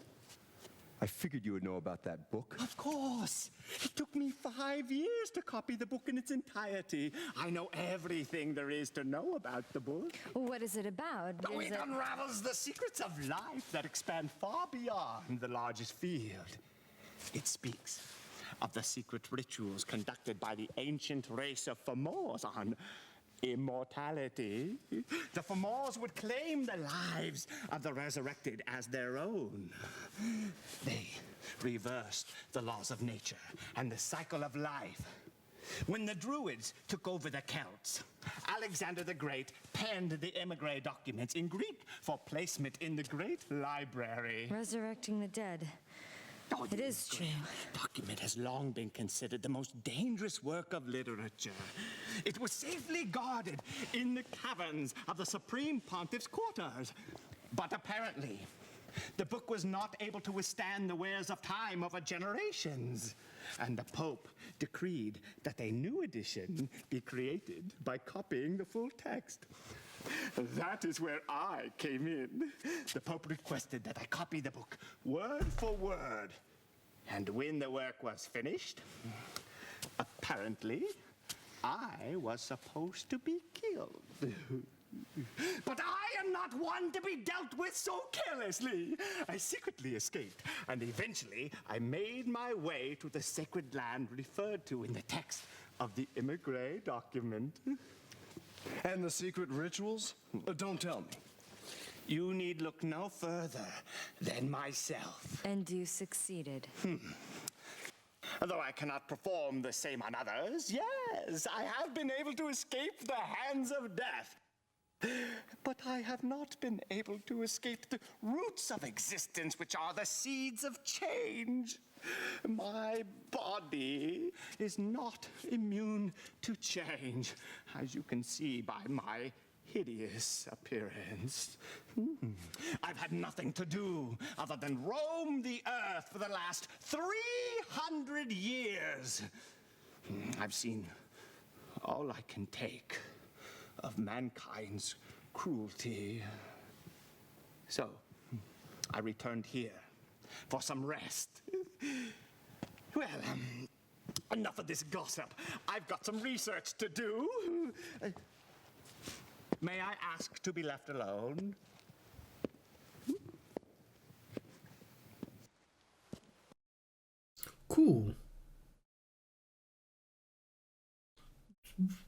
I figured you would know about that book. Of course. It took me 5 years to copy the book in its entirety. I know everything there is to know about the book. What is it about? Oh, Is it unravels the secrets of life that expand far beyond the largest field. It speaks of the secret rituals conducted by the ancient race of Fomors on immortality. The Fomors would claim the lives of the resurrected as their own. They reversed the laws of nature and the cycle of life. When the Druids took over the Celts, Alexander the Great penned the emigre documents in Greek for placement in the Great Library. Resurrecting the dead. Oh, It is true. The document has long been considered the most dangerous work of literature. It was safely guarded in the caverns of the Supreme Pontiff's quarters. But apparently, the book was not able to withstand the wears of time over generations. And the Pope decreed that a new edition be created by copying the full text. That is where I came in. The Pope requested that I copy the book word for word. And when the work was finished, apparently, I was supposed to be killed. But I am not one to be dealt with so carelessly. I secretly escaped, and eventually I made my way to the sacred land referred to in the text of the emigre document. And the secret rituals? Don't tell me. You need look no further than myself. And you succeeded. Though I cannot perform the same on others, yes, I have been able to escape the hands of death. But I have not been able to escape the roots of existence, which are the seeds of change. My body is not immune to change, as you can see by my hideous appearance. I've had nothing to do other than roam the earth for the last 300 years. I've seen all I can take of mankind's cruelty. So, I returned here for some rest. Well, enough of this gossip. I've got some research to do. May I ask to be left alone? Cool.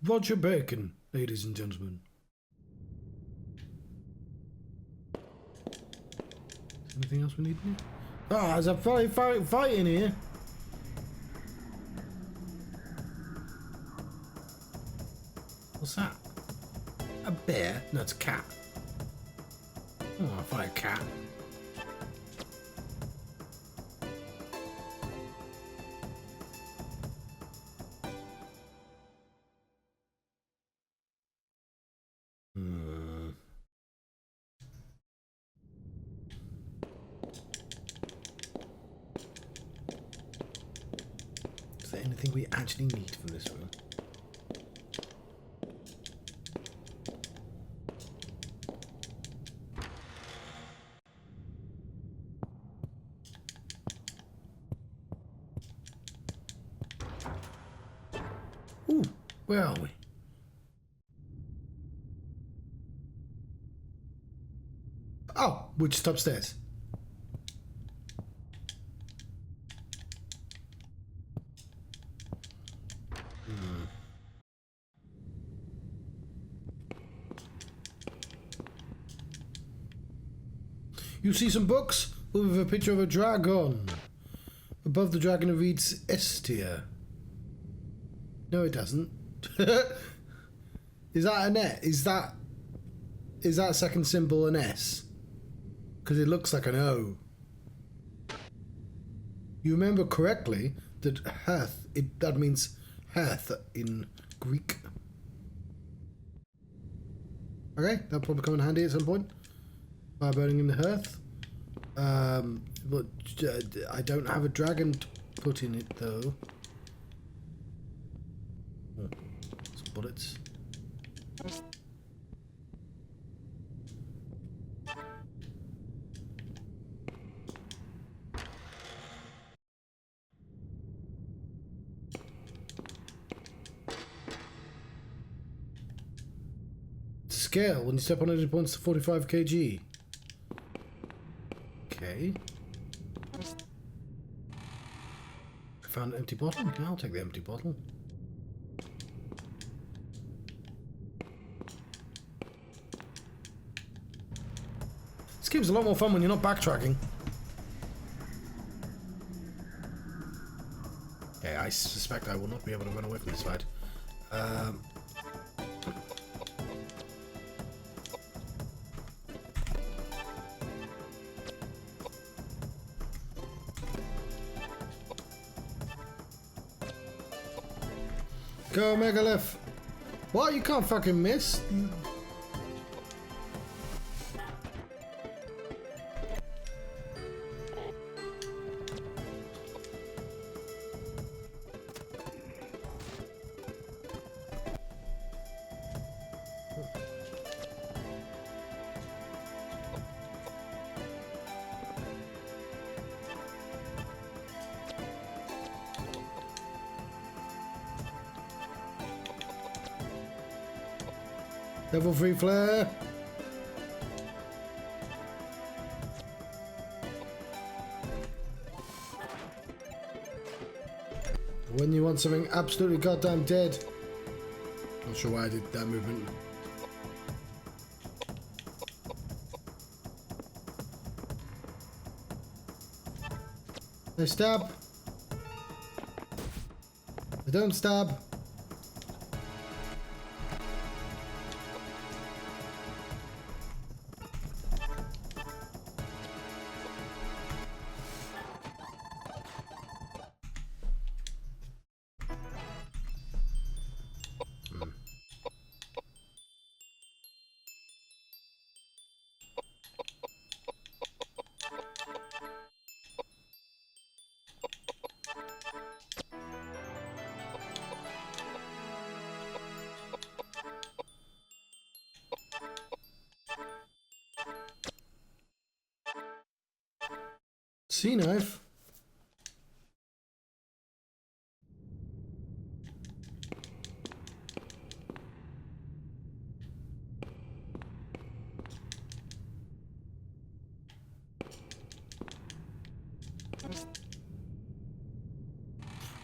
Roger Bacon, ladies and gentlemen. Anything else we need here? Oh, there's a fight in here. What's that? A bear? No, it's a cat. Oh, I fight a cat. Is there anything we actually need from this room? Ooh, where are we? Oh, we're just upstairs. You see some books with a picture of a dragon. Above the dragon it reads S tier. No, it doesn't. Is that an S? Is that second symbol an S? Because it looks like an O. You remember correctly that hearth, that means hearth in Greek. Okay, that'll probably come in handy at some point. Fire burning in the hearth. But I don't have a dragon to put in it though. Oh, some bullets. Scale. When you step on it, it points to 45 kg. Okay. I found an empty bottle. Yeah, I'll take the empty bottle. This game's a lot more fun when you're not backtracking. Okay, I suspect I will not be able to run away from this fight. Go, Megalith! What? You can't fucking miss! Level 3 flare. When you want something absolutely goddamn dead. Not sure why I did that movement. They stab. They don't stab. Sea knife.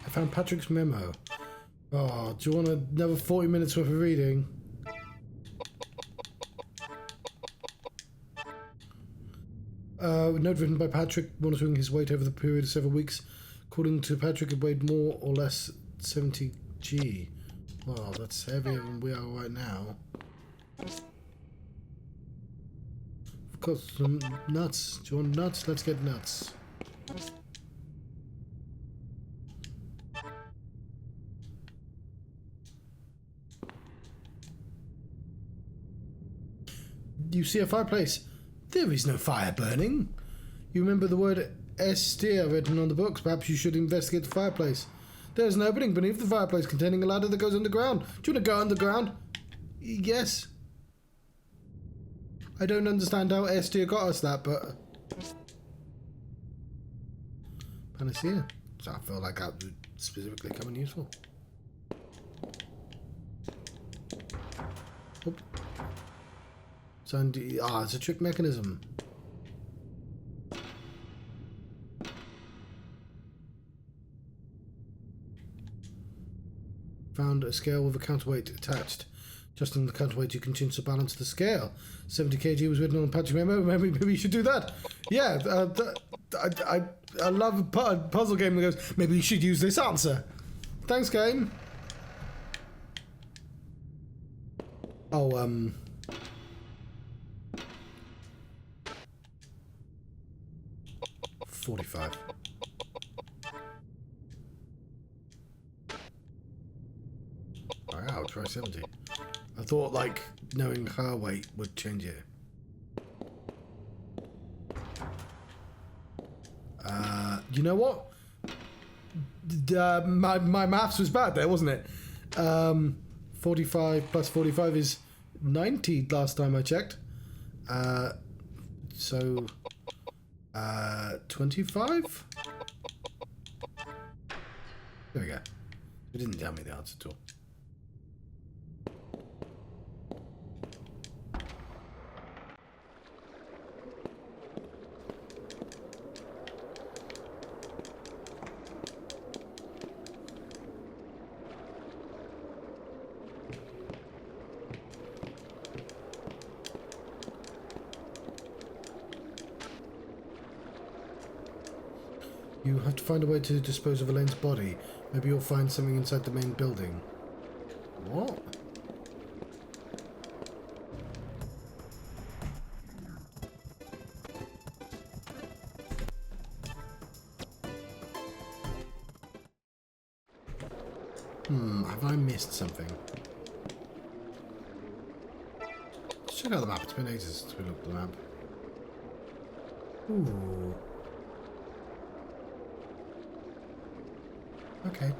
I found Patrick's memo. Oh, do you want another 40 minutes worth of reading? Note written by Patrick, monitoring his weight over the period of several weeks. According to Patrick, it weighed more or less 70 g. Well, that's heavier than we are right now. Of course, some nuts. Do you want nuts? Let's get nuts. You see a fireplace. There is no fire burning. You remember the word "estir" written on the books. Perhaps you should investigate the fireplace. There is an opening beneath the fireplace containing a ladder that goes underground. Do you want to go underground? Yes. I don't understand how estir got us that, but... Panacea. So I feel like that would specifically come in useful. Oop. It's a trick mechanism. Found a scale with a counterweight attached. Adjusting the counterweight, you can change the balance of the scale. 70 kg was written on Patrick's memo. Maybe you should do that. Yeah, I love a puzzle game that goes, maybe you should use this answer. Thanks, game. Oh, 45. Wow, try 70. I thought, like, knowing her weight would change it. You know what? My maths was bad there, wasn't it? 45 plus 45 is 90 last time I checked. So... 25? There we go. It didn't tell me the answer at all. You have to find a way to dispose of Elaine's body. Maybe you'll find something inside the main building. What? Have I missed something? Let's check out the map. It's been ages since we looked at the map. Ooh. Okay.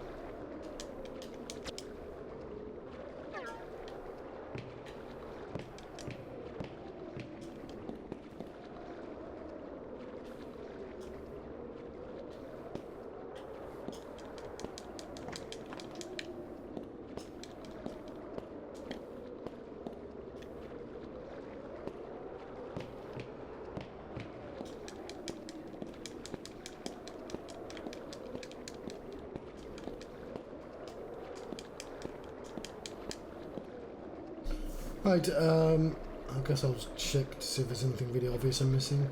Right, I guess I'll check to see if there's anything really obvious I'm missing.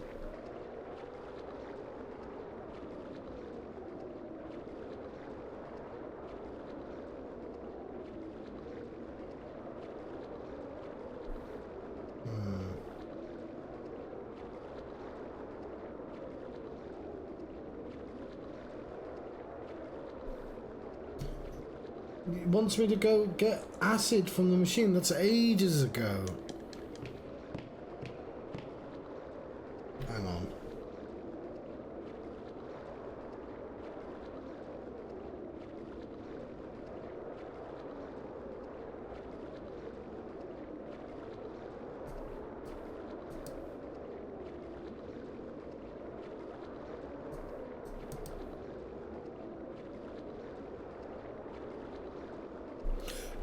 He wants me to go get acid from the machine. That's ages ago. Hang on.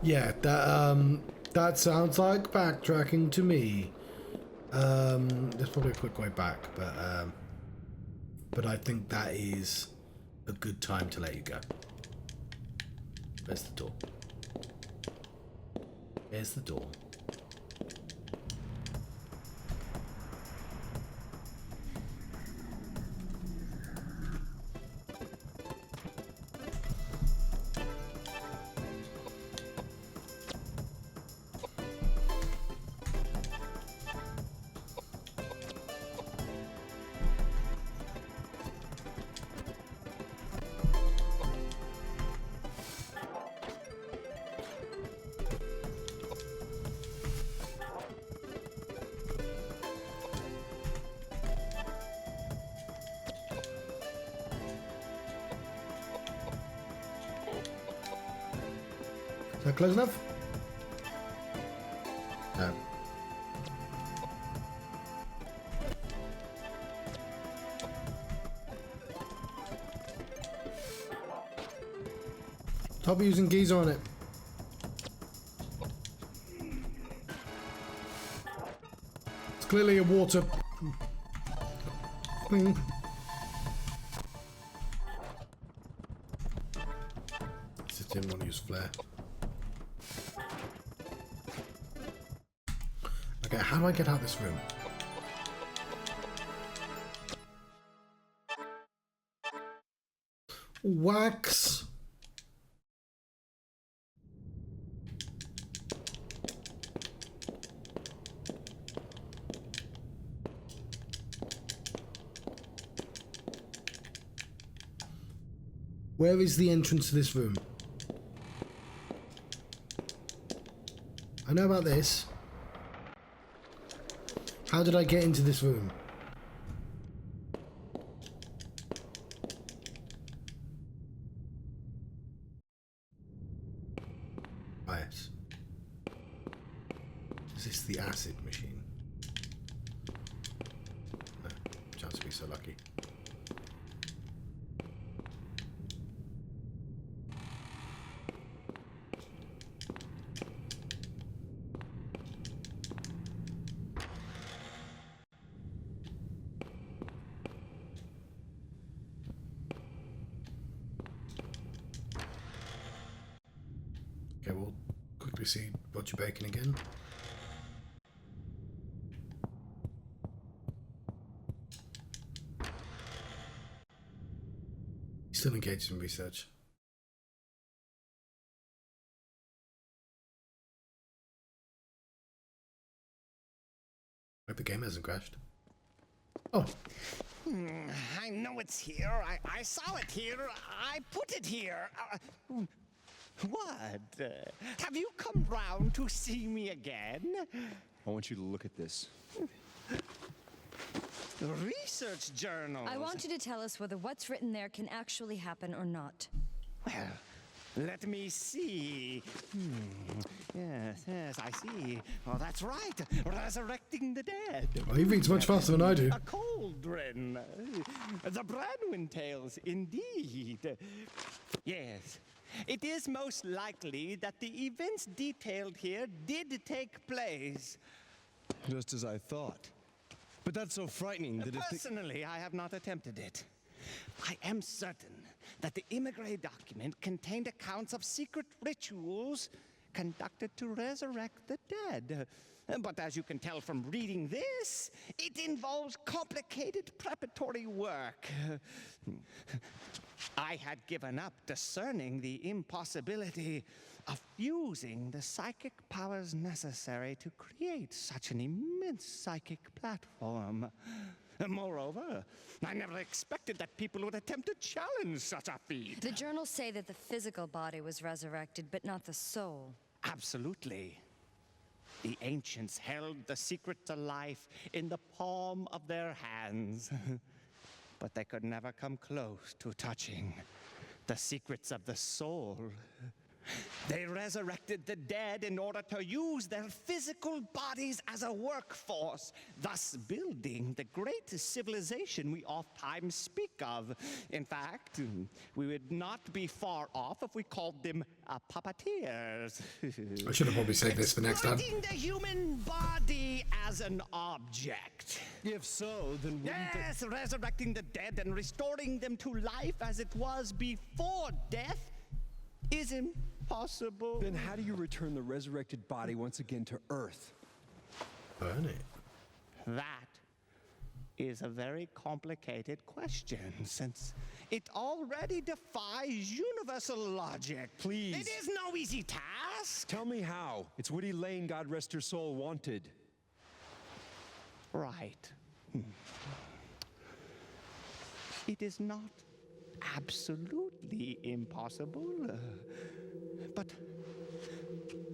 Yeah, that sounds like backtracking to me. There's probably a quick way back, but I think that is a good time to let you go. There's the door. There's the door. Is that close enough? No. Stop using keys on it. It's clearly a water thing. Just didn't want to use flare. Okay, how do I get out of this room? Wax. Where is the entrance to this room? I know about this. How did I get into this room? Ah, yes. Is this the acid machine? No, chance to be so lucky. Okay, we'll quickly see what you're baking again. He's still engaged in research. Hope the game hasn't crashed. Oh, I know it's here. I saw it here. I put it here. What? Have you come round to see me again? I want you to look at this. Research journals. I want you to tell us whether what's written there can actually happen or not. Well, let me see. Yes, I see. Oh, that's right. Resurrecting the dead. well, he reads much faster than I do. A cauldron. The Branwyn tales, indeed. Yes. It is most likely that the events detailed here did take place. Just as I thought. But that's so frightening that if the... Personally, I have not attempted it. I am certain that the Immigrant document contained accounts of secret rituals conducted to resurrect the dead. But as you can tell from reading this, it involves complicated preparatory work. I had given up discerning the impossibility of using the psychic powers necessary to create such an immense psychic platform. Moreover, I never expected that people would attempt to challenge such a feat. The journals say that the physical body was resurrected, but not the soul. Absolutely. The ancients held the secret to life in the palm of their hands. But they could never come close to touching the secrets of the soul. They resurrected the dead in order to use their physical bodies as a workforce, thus building the great civilization we oft-times speak of. In fact, we would not be far off if we called them puppeteers. I should have probably saved this for next time. Exploiting the human body as an object. If so, then wouldn't Yes, resurrecting the dead and restoring them to life as it was before death is impossible. Then how do you return the resurrected body once again to Earth? Burn it. That is a very complicated question, since it already defies universal logic. Please. It is no easy task. Tell me how. It's what Elaine, God rest her soul, wanted. Right. It is not absolutely impossible, but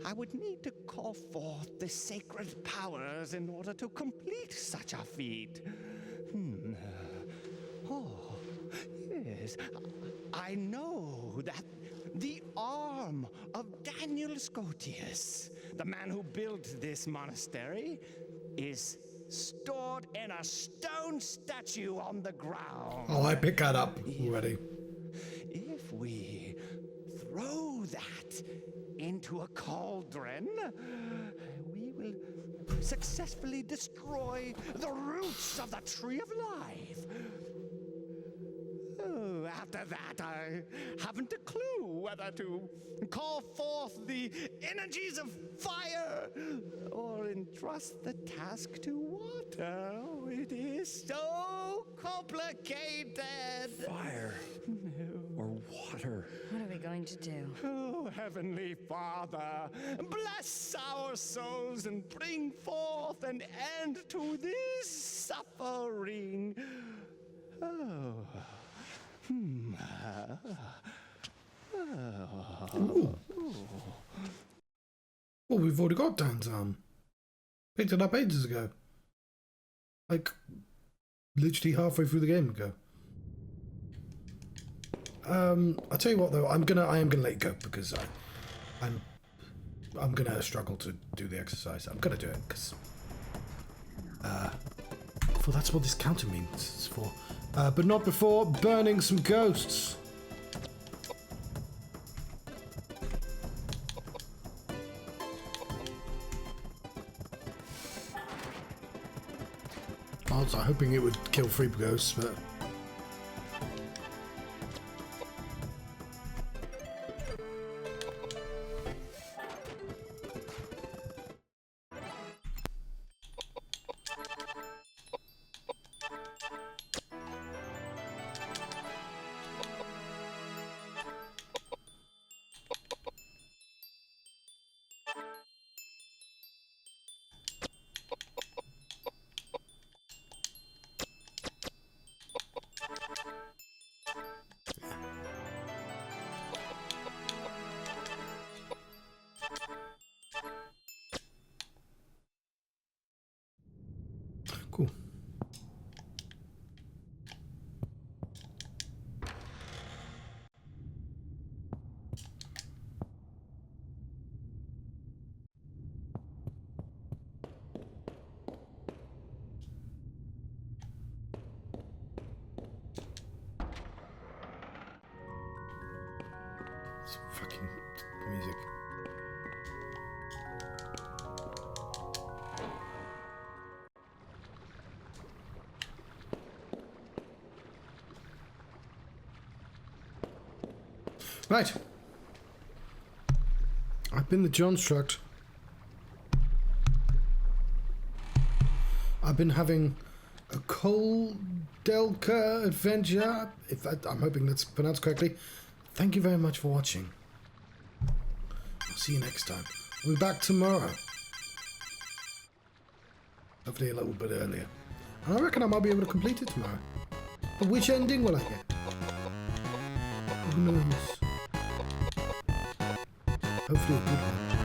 I would need to call forth the sacred powers in order to complete such a feat. Oh, yes. I know that the arm of Daniel Scotius, the man who built this monastery, is stored in a stone statue on the ground. Oh, I picked that up already. If we throw that into a cauldron, we will successfully destroy the roots of the tree of life. Oh, after that, I haven't a clue whether to call forth the energies of fire or entrust the task to water. Oh, it is so complicated. Fire. Or water. What are we going to do? Oh, Heavenly Father, bless our souls and bring forth an end to this suffering. Oh. Well, we've already got Dan's arm. Picked it up ages ago. Like, literally halfway through the game ago. I'll tell you what though, I am gonna let it go because I'm gonna struggle to do the exercise. I'm gonna do it because well, that's what this counter means it's for. But not before burning some ghosts. I was hoping it would kill 3 ghosts, but cool. It's fucking music. Right. I've been the Johnstruct. I've been having a Koudelka adventure. I'm hoping that's pronounced correctly. Thank you very much for watching. I'll see you next time. I'll be back tomorrow. Hopefully a little bit earlier. And I reckon I might be able to complete it tomorrow. But which ending will I get? Who knows? Hopefully a good one.